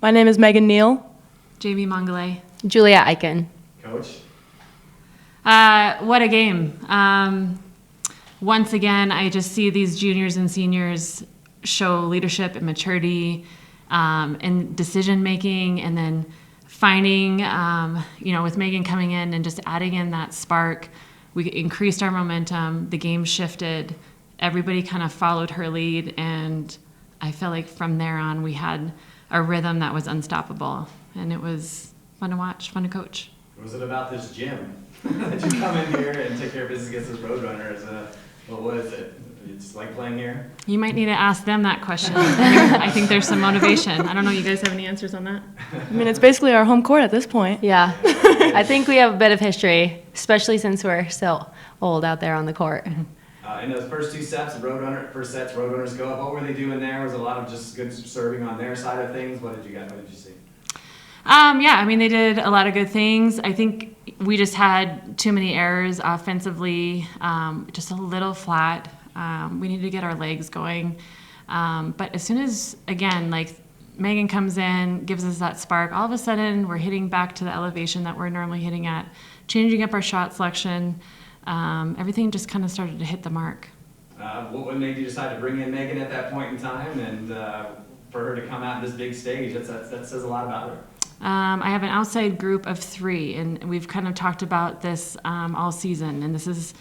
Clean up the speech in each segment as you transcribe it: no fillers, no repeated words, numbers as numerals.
My name is Neil. Jamie Magalei. Julia Eiken. Coach? What a game. Once again, I just see these juniors and seniors show leadership and maturity and decision-making, and then finding, with Megan coming in and just adding in that spark, we increased our momentum, the game shifted, everybody kind of followed her lead, and I feel like from there on we had a rhythm that was unstoppable, and it was fun to watch, fun to coach. Was it about this gym that you come in here and take care of business against those Roadrunners? What was it? It's like playing here? You might need to ask them that question. I think there's some motivation. I don't know, you guys have any answers on that? I mean, it's basically our home court at this point. Yeah. I think we have a bit of history, especially since we're so old out there on the court. In those first two sets, Roadrunners go up. What were they doing there? Was a lot of just good serving on their side of things? What did you see? They did a lot of good things. I think we just had too many errors offensively, just a little flat. We needed to get our legs going. But as soon as, again, like Megan comes in, gives us that spark, all of a sudden we're hitting back to the elevation that we're normally hitting at, changing up our shot selection. Everything just kind of started to hit the mark. What made you decide to bring in Megan at that point in time, and for her to come out on this big stage? That says a lot about her. I have an outside group of 3, and we've kind of talked about this all season, and this is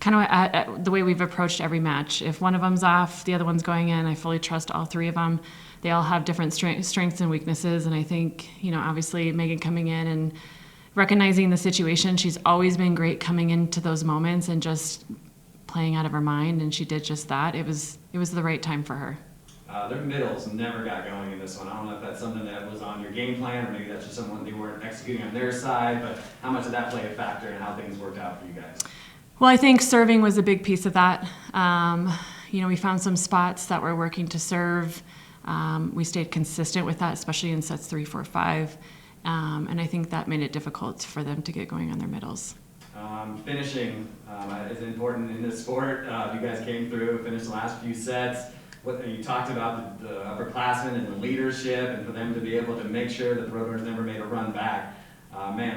kind of the way we've approached every match. If one of them's off, the other one's going in. I fully trust all 3 of them. They all have different strengths and weaknesses, and I think, obviously Megan coming in and recognizing the situation, she's always been great coming into those moments and just playing out of her mind, and she did just that. It was the right time for her. Their middles never got going in this one. I don't know if that's something that was on your game plan, or maybe that's just someone they weren't executing on their side, but how much did that play a factor in how things worked out for you guys? Well, I think serving was a big piece of that. We found some spots that were working to serve. We stayed consistent with that, especially in sets 3, 4, 5. And I think that made it difficult for them to get going on their middles. Finishing is important in this sport. You guys came through, finished the last few sets. You talked about the upperclassmen and the leadership, and for them to be able to make sure that the Roadrunners never made a run back,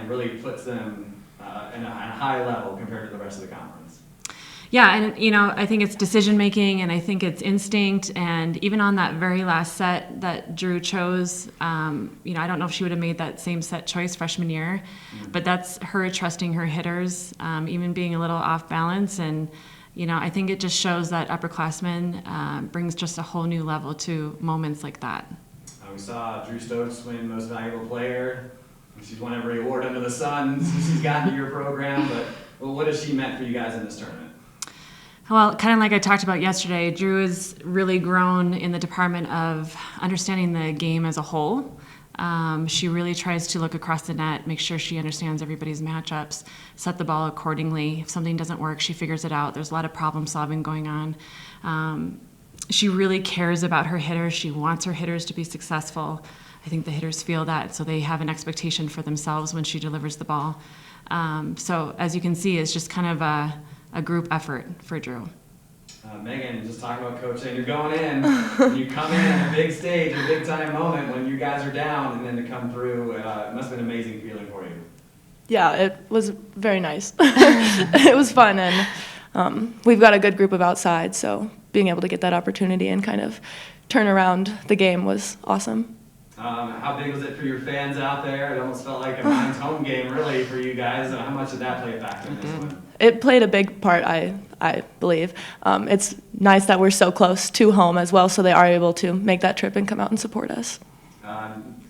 really puts them in a high level compared to the rest of the conference. Yeah, and I think it's decision making, and I think it's instinct, and even on that very last set that Drew chose, I don't know if she would have made that same set choice freshman year, but that's her trusting her hitters, even being a little off balance, and I think it just shows that upperclassmen brings just a whole new level to moments like that. We saw Drew Stokes win Most Valuable Player. She's won every award under the sun since she's gotten to your program, but what has she meant for you guys in this tournament? Well, kind of like I talked about yesterday, Drew has really grown in the department of understanding the game as a whole. She really tries to look across the net, make sure she understands everybody's matchups, set the ball accordingly. If something doesn't work, she figures it out. There's a lot of problem solving going on. She really cares about her hitters. She wants her hitters to be successful. I think the hitters feel that, so they have an expectation for themselves when she delivers the ball. So as you can see, it's just kind of a group effort for Drew. Megan, just talking about Coach saying you're going in, and you come in at a big stage, a big time moment when you guys are down, and then to come through, it must have been an amazing feeling for you. Yeah, it was very nice. It was fun, and we've got a good group of outside, so being able to get that opportunity and kind of turn around the game was awesome. How big was it for your fans out there? It almost felt like a Mines home game, really, for you guys. How much did that play a factor in this one? It played a big part, I believe. It's nice that we're so close to home as well, so they are able to make that trip and come out and support us.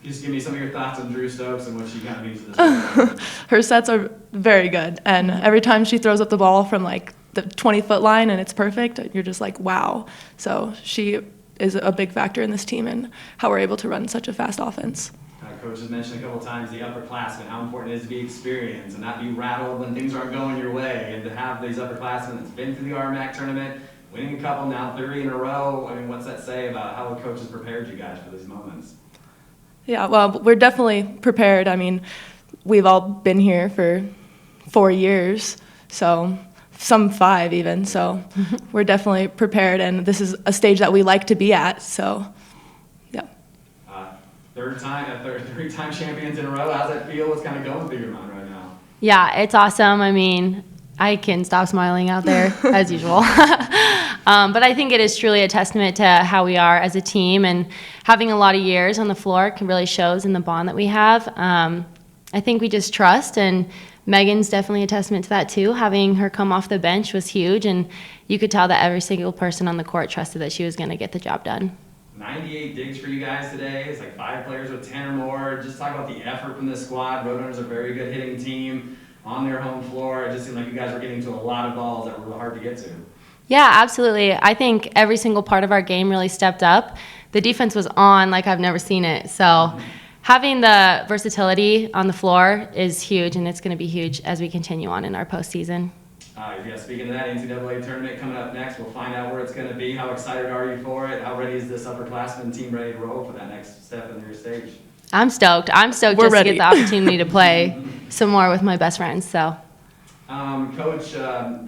Just give me some of your thoughts on Drew Stokes and what she kind of means to this game. Her sets are very good, and every time she throws up the ball from like the 20-foot line and it's perfect, you're just like, wow. So she is a big factor in this team and how we're able to run such a fast offense. Coach has mentioned a couple of times the upperclassmen, how important it is to be experienced and not be rattled when things aren't going your way, and to have these upperclassmen that's been through the RMAC Tournament, winning a couple now, 3 in a row. I mean, what's that say about how the coach has prepared you guys for these moments? Yeah, well, we're definitely prepared. I mean, we've all been here for 4 years, so some 5 even, so we're definitely prepared, and this is a stage that we like to be at, so yeah. three-time champions in a row. How's that feel? What's kind of going through your mind right now? Yeah, it's awesome. I mean, I can stop smiling out there as usual. But I think it is truly a testament to how we are as a team, and having a lot of years on the floor can really shows in the bond that we have. I think we just trust, and Megan's definitely a testament to that too. Having her come off the bench was huge, and you could tell that every single person on the court trusted that she was going to get the job done. 98 digs for you guys today. It's like 5 players with 10 or more. Just talk about the effort from this squad. Roadrunners are a very good hitting team on their home floor. It just seemed like you guys were getting to a lot of balls that were real hard to get to. Yeah, absolutely. I think every single part of our game really stepped up. The defense was on like I've never seen it. So having the versatility on the floor is huge, and it's going to be huge as we continue on in our postseason. Yeah, speaking of that, NCAA tournament coming up next, we'll find out where it's going to be. How excited are you for it? How ready is this upperclassmen team ready to roll for that next step in your stage? I'm stoked. I'm stoked We're just ready. to get the opportunity to play some more with my best friends. So. Coach,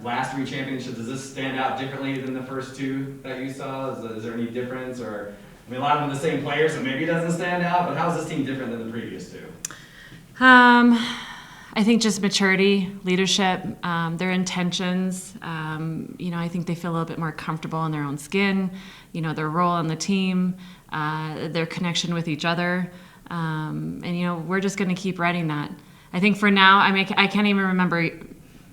last 3 championships, does this stand out differently than the first 2 that you saw? Is there any difference? Or, I mean, a lot of them are the same players, so maybe it doesn't stand out, but how is this team different than the previous 2? I think just maturity, leadership, their intentions. I think they feel a little bit more comfortable in their own skin, their role on the team, their connection with each other. We're just going to keep writing that. I think for now, I can't even remember,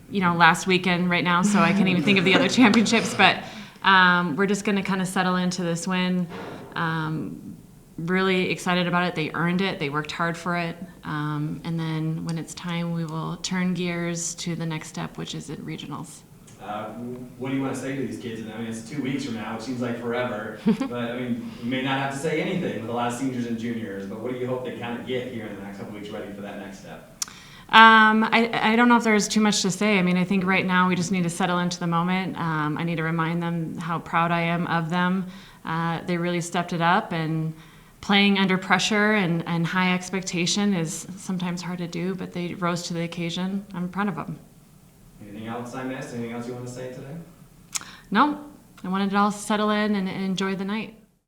last weekend right now, so I can't even think of the other championships, but we're just going to kind of settle into this win. Really excited about it. They earned it. They worked hard for it. And then when it's time, we will turn gears to the next step, which is at regionals. What do you want to say to these kids? I mean, it's 2 weeks from now, which seems like forever. But, I mean, you may not have to say anything with a lot of seniors and juniors, but what do you hope they kind of get here in the next couple weeks ready for that next step? I don't know if there's too much to say. I mean, I think right now we just need to settle into the moment. I need to remind them how proud I am of them. They really stepped it up, and playing under pressure and high expectation is sometimes hard to do, but they rose to the occasion. I'm proud of them. Anything else I missed? Anything else you want to say today? No, I wanted it all to settle in and enjoy the night.